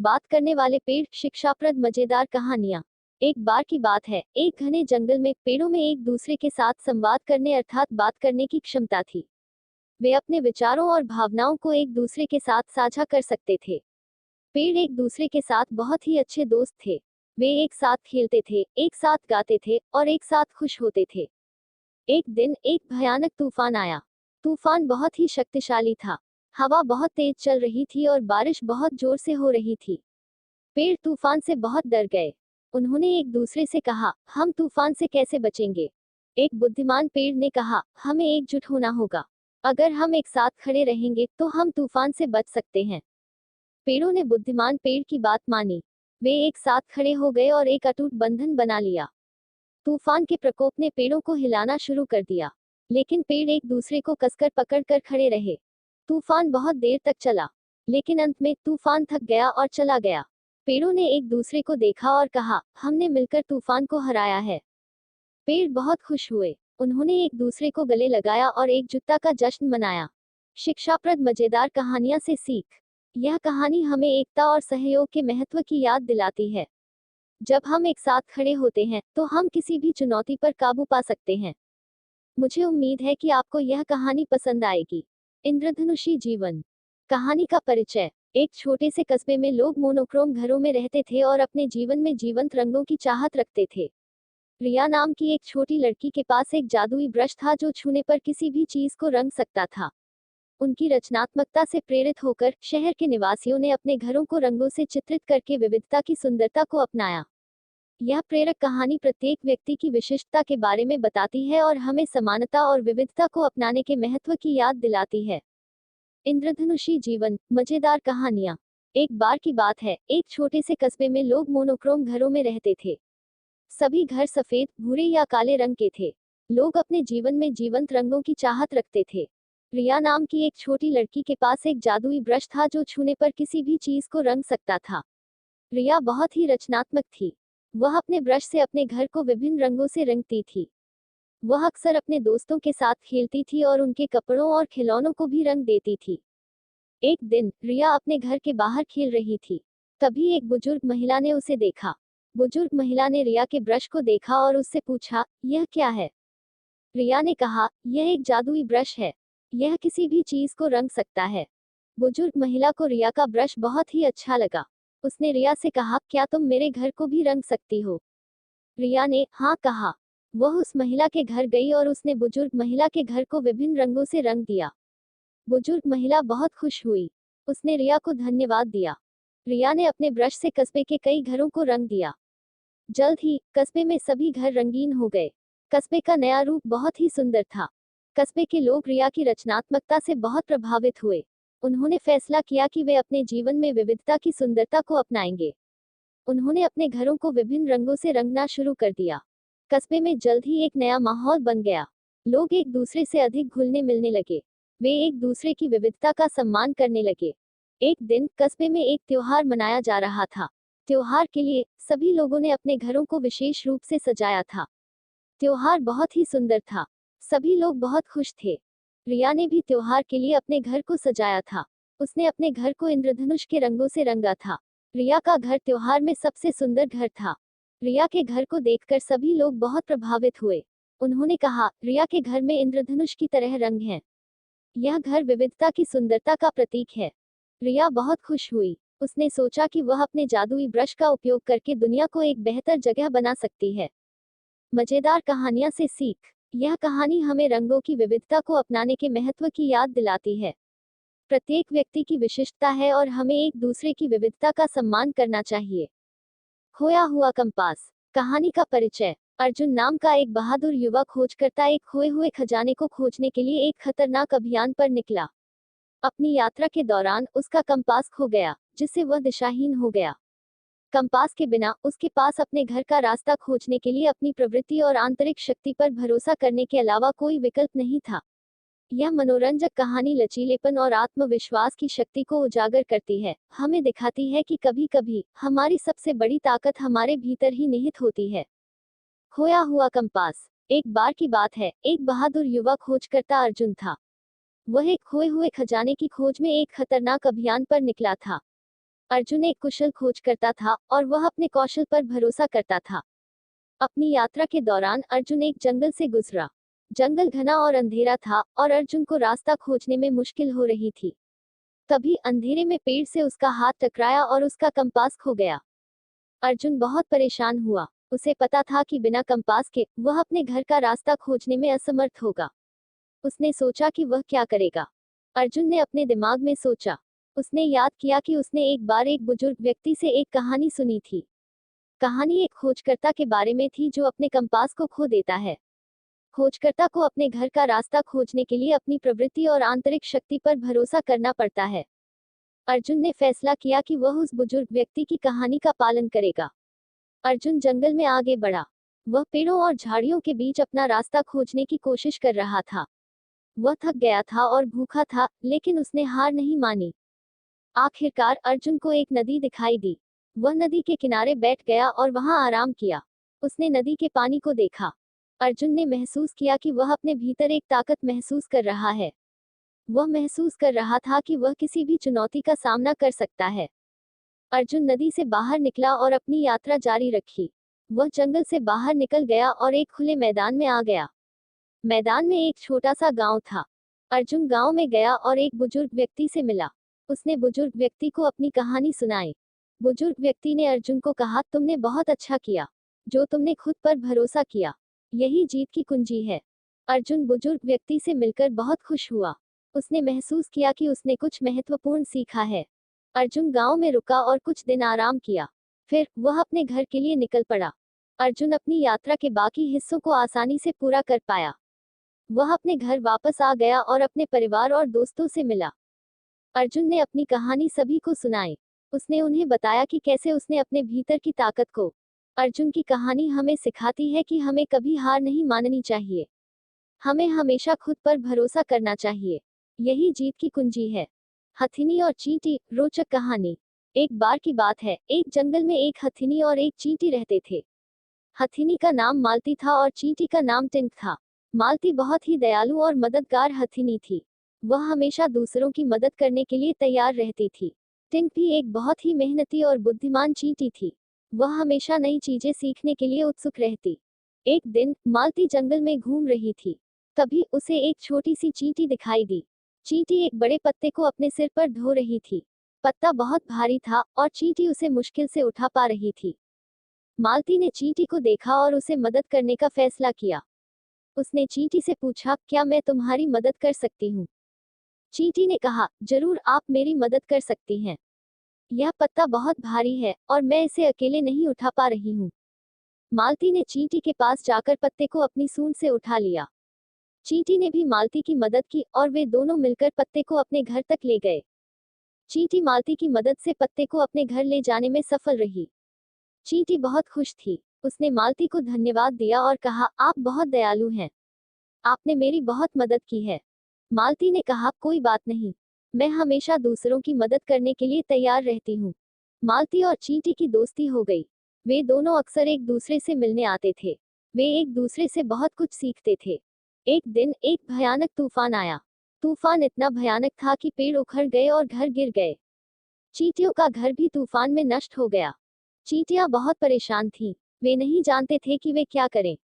बात करने वाले पेड़, शिक्षाप्रद मजेदार कहानियां। एक बार की बात है, एक घने जंगल में पेड़ों में एक दूसरे के साथ संवाद करने अर्थात बात करने की क्षमता थी। वे अपने विचारों और भावनाओं को एक दूसरे के साथ साझा कर सकते थे। पेड़ एक दूसरे के साथ बहुत ही अच्छे दोस्त थे। वे एक साथ खेलते थे, एक साथ गाते थे और एक साथ खुश होते थे। एक दिन एक भयानक तूफान आया। तूफान बहुत ही शक्तिशाली था। हवा बहुत तेज चल रही थी और बारिश बहुत जोर से हो रही थी। पेड़ तूफान से बहुत डर गए। उन्होंने एक दूसरे से कहा, हम तूफान से कैसे बचेंगे? एक बुद्धिमान पेड़ ने कहा, हमें एकजुट होना होगा। अगर हम एक साथ खड़े रहेंगे तो हम तूफान से बच सकते हैं। पेड़ों ने बुद्धिमान पेड़ की बात मानी। वे एक साथ खड़े हो गए और एक अटूट बंधन बना लिया। तूफान के प्रकोप ने पेड़ों को हिलाना शुरू कर दिया, लेकिन पेड़ एक दूसरे को कसकर पकड़कर खड़े रहे। तूफान बहुत देर तक चला, लेकिन अंत में तूफान थक गया और चला गया। पेड़ों ने एक दूसरे को देखा और कहा, हमने मिलकर तूफान को हराया है। पेड़ बहुत खुश हुए। उन्होंने एक दूसरे को गले लगाया और एकजुटता का जश्न मनाया। शिक्षाप्रद मजेदार कहानियां से सीख। यह कहानी हमें एकता और सहयोग के महत्व की याद दिलाती है। जब हम एक साथ खड़े होते हैं तो हम किसी भी चुनौती पर काबू पा सकते हैं। मुझे उम्मीद है कि आपको यह कहानी पसंद आएगी। इंद्रधनुषी जीवन। कहानी का परिचय। एक छोटे से कस्बे में लोग मोनोक्रोम घरों में रहते थे और अपने जीवन में जीवंत रंगों की चाहत रखते थे। रिया नाम की एक छोटी लड़की के पास एक जादुई ब्रश था जो छूने पर किसी भी चीज को रंग सकता था। उनकी रचनात्मकता से प्रेरित होकर शहर के निवासियों ने अपने घरों को रंगों से चित्रित करके विविधता की सुंदरता को अपनाया। यह प्रेरक कहानी प्रत्येक व्यक्ति की विशिष्टता के बारे में बताती है और हमें समानता और विविधता को अपनाने के महत्व की याद दिलाती है। इंद्रधनुषी जीवन, मजेदार कहानियां। एक बार की बात है, एक छोटे से कस्बे में लोग मोनोक्रोम घरों में रहते थे। सभी घर सफेद, भूरे या काले रंग के थे। लोग अपने जीवन में जीवंत रंगों की चाहत रखते थे। रिया नाम की एक छोटी लड़की के पास एक जादुई ब्रश था जो छूने पर किसी भी चीज को रंग सकता था। रिया बहुत ही रचनात्मक थी। वह अपने ब्रश से अपने घर को विभिन्न रंगों से रंगती थी। वह अक्सर अपने दोस्तों के साथ खेलती थी और उनके कपड़ों और खिलौनों को भी रंग देती थी। एक दिन रिया अपने घर के बाहर खेल रही थी। तभी एक बुजुर्ग महिला ने उसे देखा। बुजुर्ग महिला ने रिया के ब्रश को देखा और उससे पूछा, यह क्या है? रिया ने कहा, यह एक जादुई ब्रश है। यह किसी भी चीज को रंग सकता है। बुजुर्ग महिला को रिया का ब्रश बहुत ही अच्छा लगा। उसने रिया से कहा, क्या तुम मेरे घर को भी रंग सकती हो? रिया ने हाँ कहा। वह उस महिला के घर गई और उसने बुजुर्ग महिला के घर को विभिन्न रंगों से रंग दिया। बुजुर्ग महिला बहुत खुश हुई। उसने रिया को धन्यवाद दिया। रिया ने अपने ब्रश से कस्बे के कई घरों को रंग दिया। जल्द ही कस्बे में सभी घर रंगीन हो गए। कस्बे का नया रूप बहुत ही सुंदर था। कस्बे के लोग रिया की रचनात्मकता से बहुत प्रभावित हुए। उन्होंने फैसला किया कि वे अपने जीवन में विविधता की सुंदरता को अपनाएंगे। उन्होंने अपने घरों को विभिन्न रंगों से रंगना शुरू कर दिया। कस्बे में जल्द ही एक नया माहौल बन गया। लोग एक दूसरे से अधिक घुलने मिलने लगे। वे एक दूसरे की विविधता का सम्मान करने लगे। एक दिन कस्बे में एक त्योहार मनाया जा रहा था। त्योहार के लिए सभी लोगों ने अपने घरों को विशेष रूप से सजाया था। त्योहार बहुत ही सुंदर था। सभी लोग बहुत खुश थे। रिया ने भी त्योहार के लिए अपने घर को सजाया था। उसने अपने घर को इंद्रधनुष के रंगों से रंगा था। रिया का घर त्योहार में सबसे सुंदर घर था। रिया के घर को देखकर सभी लोग बहुत प्रभावित हुए। उन्होंने कहा, रिया के घर में इंद्रधनुष की तरह रंग हैं। यह घर विविधता की सुंदरता का प्रतीक है। रिया बहुत खुश हुई। उसने सोचा कि वह अपने जादुई ब्रश का उपयोग करके दुनिया को एक बेहतर जगह बना सकती है। मजेदार कहानियां से सीख। यह कहानी हमें रंगों की विविधता को अपनाने के महत्व की याद दिलाती है। प्रत्येक व्यक्ति की विशिष्टता है और हमें एक दूसरे की विविधता का सम्मान करना चाहिए। खोया हुआ कंपास। कहानी का परिचय। अर्जुन नाम का एक बहादुर युवा खोजकर्ता एक खोए हुए खजाने को खोजने के लिए एक खतरनाक अभियान पर निकला। अपनी यात्रा के दौरान उसका कंपास खो गया, जिससे वह दिशाहीन हो गया। कंपास के बिना उसके पास अपने घर का रास्ता खोजने के लिए अपनी प्रवृत्ति और आंतरिक शक्ति पर भरोसा करने के अलावा कोई विकल्प नहीं था। यह मनोरंजक कहानी लचीलेपन और आत्मविश्वास की शक्ति को उजागर करती है। हमें दिखाती है कि कभी-कभी हमारी सबसे बड़ी ताकत हमारे भीतर ही निहित होती है। खोया हुआ कंपास। एक बार की बात है, एक बहादुर युवा खोजकर्ता अर्जुन था। वह एक खोए हुए खजाने की खोज में एक खतरनाक अभियान पर निकला था। अर्जुन एक कुशल खोजकर्ता था और वह अपने कौशल पर भरोसा करता था। अपनी यात्रा के दौरान अर्जुन एक जंगल से गुजरा। जंगल घना और अंधेरा था और अर्जुन को रास्ता खोजने में मुश्किल हो रही थी। तभी अंधेरे में पेड़ से उसका हाथ टकराया और उसका कंपास खो गया। अर्जुन बहुत परेशान हुआ। उसे पता था कि बिना कंपास के वह अपने घर का रास्ता खोजने में असमर्थ होगा। उसने सोचा कि वह क्या करेगा। अर्जुन ने अपने दिमाग में सोचा। उसने याद किया कि उसने एक बार एक बुजुर्ग व्यक्ति से एक कहानी सुनी थी। कहानी एक खोजकर्ता के बारे में थी जो अपने कंपास को खो देता है। खोजकर्ता को अपने घर का रास्ता खोजने के लिए अपनी प्रवृत्ति और आंतरिक शक्ति पर भरोसा करना पड़ता है। अर्जुन ने फैसला किया कि वह उस बुजुर्ग व्यक्ति की कहानी का पालन करेगा। अर्जुन जंगल में आगे बढ़ा। वह पेड़ों और झाड़ियों के बीच अपना रास्ता खोजने की कोशिश कर रहा था। वह थक गया था और भूखा था, लेकिन उसने हार नहीं मानी। आखिरकार अर्जुन को एक नदी दिखाई दी। वह नदी के किनारे बैठ गया और वहां आराम किया। उसने नदी के पानी को देखा। अर्जुन ने महसूस किया कि वह अपने भीतर एक ताकत महसूस कर रहा है। वह महसूस कर रहा था कि वह किसी भी चुनौती का सामना कर सकता है। अर्जुन नदी से बाहर निकला और अपनी यात्रा जारी रखी। वह जंगल से बाहर निकल गया और एक खुले मैदान में आ गया। मैदान में एक छोटा सा गांव था। अर्जुन गांव में गया और एक बुजुर्ग व्यक्ति से मिला। उसने बुजुर्ग व्यक्ति को अपनी कहानी सुनाई। बुजुर्ग व्यक्ति ने अर्जुन को कहा, तुमने बहुत अच्छा किया, जो तुमने खुद पर भरोसा किया, यही जीत की कुंजी है। अर्जुन बुजुर्ग व्यक्ति से मिलकर बहुत खुश हुआ। उसने महसूस किया कि उसने कुछ महत्वपूर्ण सीखा है। अर्जुन गांव में रुका और कुछ दिन आराम किया। फिर वह अपने घर के लिए निकल पड़ा। अर्जुन अपनी यात्रा के बाकी हिस्सों को आसानी से पूरा कर पाया। वह अपने घर वापस आ गया और अपने परिवार और दोस्तों से मिला। अर्जुन ने अपनी कहानी सभी को सुनाई। उसने उन्हें बताया कि कैसे उसने अपने भीतर की ताकत को। अर्जुन की कहानी हमें सिखाती है कि हमें कभी हार नहीं माननी चाहिए। हमें हमेशा खुद पर भरोसा करना चाहिए। यही जीत की कुंजी है। हथिनी और चींटी, रोचक कहानी। एक बार की बात है, एक जंगल में एक हथिनी और एक चींटी रहते थे। हथिनी का नाम मालती था और चींटी का नाम टिंक था। मालती बहुत ही दयालु और मददगार हथिनी थी। वह हमेशा दूसरों की मदद करने के लिए तैयार रहती थी। टिंक भी एक बहुत ही मेहनती और बुद्धिमान चींटी थी। वह हमेशा नई चीजें सीखने के लिए उत्सुक रहती। एक दिन मालती जंगल में घूम रही थी। तभी उसे एक छोटी सी चींटी दिखाई दी। चींटी एक बड़े पत्ते को अपने सिर पर ढो रही थी। पत्ता बहुत भारी था और चींटी उसे मुश्किल से उठा पा रही थी। मालती ने चींटी को देखा और उसे मदद करने का फैसला किया। उसने चींटी से पूछा, क्या मैं तुम्हारी मदद कर सकती हूँ? चींटी ने कहा, जरूर, आप मेरी मदद कर सकती हैं। यह पत्ता बहुत भारी है और मैं इसे अकेले नहीं उठा पा रही हूँ। मालती ने चींटी के पास जाकर पत्ते को अपनी सूंड से उठा लिया। चींटी ने भी मालती की मदद की और वे दोनों मिलकर पत्ते को अपने घर तक ले गए। चींटी मालती की मदद से पत्ते को अपने घर ले जाने में सफल रही। चींटी बहुत खुश थी। उसने मालती को धन्यवाद दिया और कहा, आप बहुत दयालु हैं। आपने मेरी बहुत मदद की है। मालती ने कहा, कोई बात नहीं, मैं हमेशा दूसरों की मदद करने के लिए तैयार रहती हूँ। मालती और चींटी की दोस्ती हो गई। वे दोनों अक्सर एक दूसरे से मिलने आते थे। वे एक दूसरे से बहुत कुछ सीखते थे। एक दिन एक भयानक तूफान आया। तूफान इतना भयानक था कि पेड़ उखड़ गए और घर गिर गए। चींटियों का घर भी तूफान में नष्ट हो गया। चींटियां बहुत परेशान थीं। वे नहीं जानते थे कि वे क्या करें।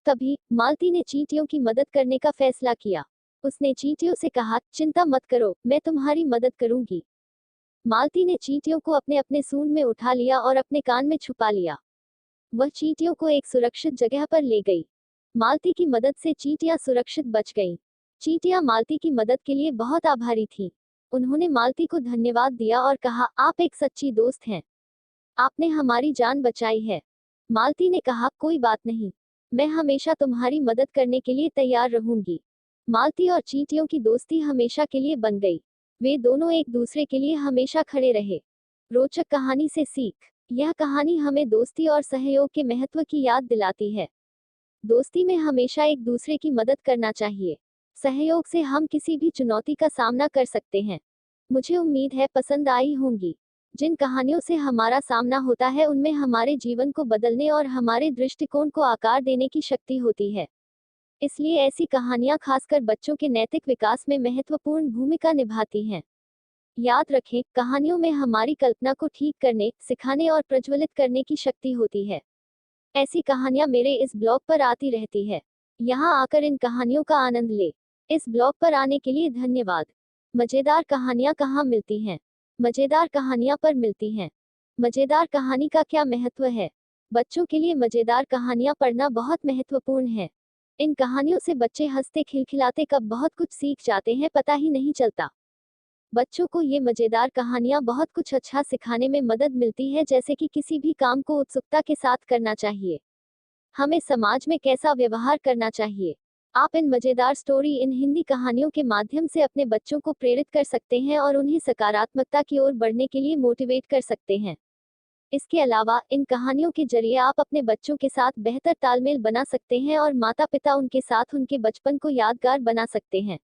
तभी मालती ने चींटियों की मदद करने का फैसला किया। उसने चींटियों से कहा, चिंता मत करो, मैं तुम्हारी मदद करूंगी। मालती ने चींटियों को अपने अपने सूंड में उठा लिया और अपने कान में छुपा लिया। वह चींटियों को एक सुरक्षित जगह पर ले गई। मालती की मदद से चींटियां सुरक्षित बच गईं। चींटियां मालती की मदद के लिए बहुत आभारी थीं। उन्होंने मालती को धन्यवाद दिया और कहा, आप एक सच्ची दोस्त हैं। आपने हमारी जान बचाई है। मालती ने कहा, कोई बात नहीं, मैं हमेशा तुम्हारी मदद करने के लिए तैयार रहूंगी। मालती और चींटियों की दोस्ती हमेशा के लिए बन गई। वे दोनों एक दूसरे के लिए हमेशा खड़े रहे। रोचक कहानी से सीख। यह कहानी हमें दोस्ती और सहयोग के महत्व की याद दिलाती है। दोस्ती में हमेशा एक दूसरे की मदद करना चाहिए। सहयोग से हम किसी भी चुनौती का सामना कर सकते हैं। मुझे उम्मीद है पसंद आई होंगी। जिन कहानियों से हमारा सामना होता है उनमें हमारे जीवन को बदलने और हमारे दृष्टिकोण को आकार देने की शक्ति होती है। इसलिए ऐसी कहानियां खासकर बच्चों के नैतिक विकास में महत्वपूर्ण भूमिका निभाती हैं। याद रखें, कहानियों में हमारी कल्पना को ठीक करने, सिखाने और प्रज्वलित करने की शक्ति होती है। ऐसी कहानियां मेरे इस ब्लॉग पर आती रहती है। यहाँ आकर इन कहानियों का आनंद ले। इस ब्लॉग पर आने के लिए धन्यवाद। मजेदार कहानियां कहाँ मिलती हैं? मजेदार कहानियां पर मिलती हैं। मजेदार कहानी का क्या महत्व है? बच्चों के लिए मजेदार कहानियां पढ़ना बहुत महत्वपूर्ण है। इन कहानियों से बच्चे हंसते खिलखिलाते कब बहुत कुछ सीख जाते हैं पता ही नहीं चलता। बच्चों को ये मजेदार कहानियां बहुत कुछ अच्छा सिखाने में मदद मिलती है, जैसे कि किसी भी काम को उत्सुकता के साथ करना चाहिए, हमें समाज में कैसा व्यवहार करना चाहिए। आप इन मजेदार स्टोरी इन हिंदी कहानियों के माध्यम से अपने बच्चों को प्रेरित कर सकते हैं और उन्हें सकारात्मकता की ओर बढ़ने के लिए मोटिवेट कर सकते हैं। इसके अलावा इन कहानियों के जरिए आप अपने बच्चों के साथ बेहतर तालमेल बना सकते हैं और माता पिता उनके साथ उनके बचपन को यादगार बना सकते हैं।